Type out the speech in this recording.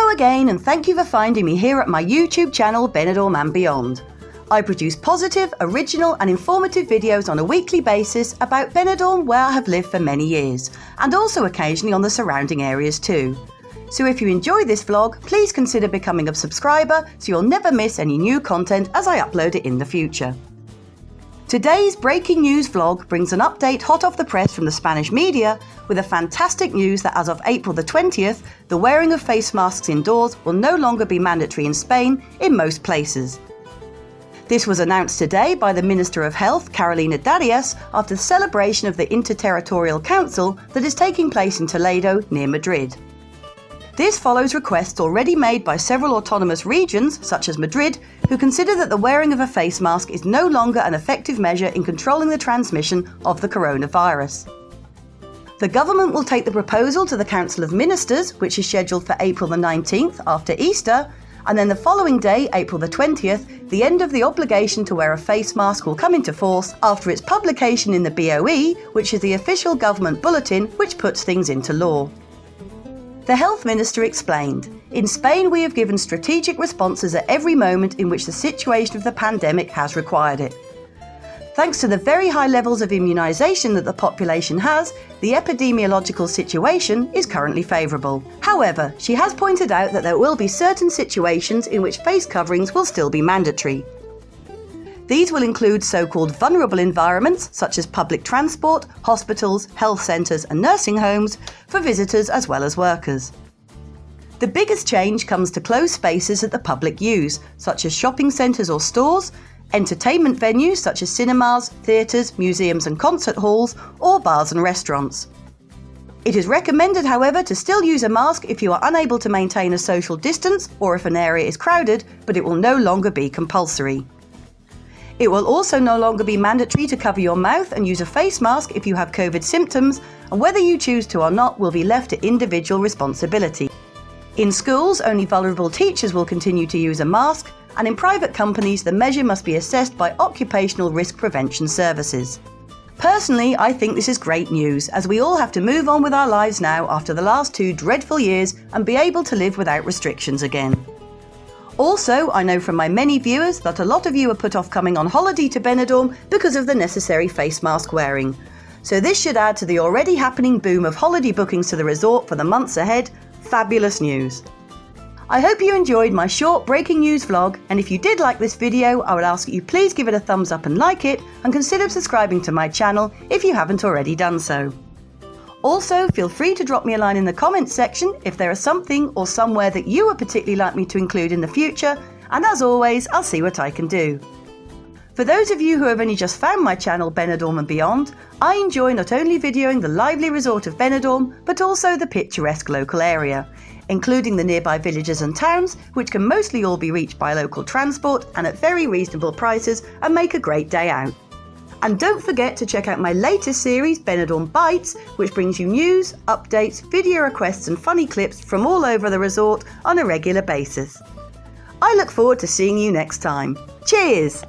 Hello again, and thank you for finding me here at my YouTube channel Benidorm and Beyond. I produce positive, original and informative videos on a weekly basis about Benidorm, where I have lived for many years, and also occasionally on the surrounding areas too. So if you enjoy this vlog, please consider becoming a subscriber so you'll never miss any new content as I upload it in the future. Today's breaking news vlog brings an update hot off the press from the Spanish media with a fantastic news that as of April the 20th, the wearing of face masks indoors will no longer be mandatory in Spain in most places. This was announced today by the Minister of Health, Carolina Darias, after the celebration of the Interterritorial Council that is taking place in Toledo near Madrid. This follows requests already made by several autonomous regions, such as Madrid, who consider that the wearing of a face mask is no longer an effective measure in controlling the transmission of the coronavirus. The government will take the proposal to the Council of Ministers, which is scheduled for April the 19th after Easter, and then the following day, April the 20th, the end of the obligation to wear a face mask will come into force after its publication in the BOE, which is the official government bulletin which puts things into law. The Health Minister explained, "In Spain we have given strategic responses at every moment in which the situation of the pandemic has required it. Thanks to the very high levels of immunisation that the population has, the epidemiological situation is currently favourable." However, she has pointed out that there will be certain situations in which face coverings will still be mandatory. These will include so-called vulnerable environments such as public transport, hospitals, health centres and nursing homes for visitors as well as workers. The biggest change comes to closed spaces that the public use, such as shopping centres or stores, entertainment venues such as cinemas, theatres, museums and concert halls, or bars and restaurants. It is recommended, however, to still use a mask if you are unable to maintain a social distance or if an area is crowded, but it will no longer be compulsory. It will also no longer be mandatory to cover your mouth and use a face mask if you have COVID symptoms, and whether you choose to or not will be left to individual responsibility. In schools, only vulnerable teachers will continue to use a mask, and in private companies the measure must be assessed by occupational risk prevention services. Personally, I think this is great news, as we all have to move on with our lives now after the last 2 dreadful years and be able to live without restrictions again. Also, I know from my many viewers that a lot of you are put off coming on holiday to Benidorm because of the necessary face mask wearing. So this should add to the already happening boom of holiday bookings to the resort for the months ahead. Fabulous news. I hope you enjoyed my short breaking news vlog, and if you did like this video, I would ask that you please give it a thumbs up and like it, and consider subscribing to my channel if you haven't already done so. Also, feel free to drop me a line in the comments section if there is something or somewhere that you would particularly like me to include in the future, and as always, I'll see what I can do. For those of you who have only just found my channel Benidorm and Beyond, I enjoy not only videoing the lively resort of Benidorm, but also the picturesque local area, including the nearby villages and towns, which can mostly all be reached by local transport and at very reasonable prices and make a great day out. And don't forget to check out my latest series, Benidorm Bites, which brings you news, updates, video requests and funny clips from all over the resort on a regular basis. I look forward to seeing you next time. Cheers!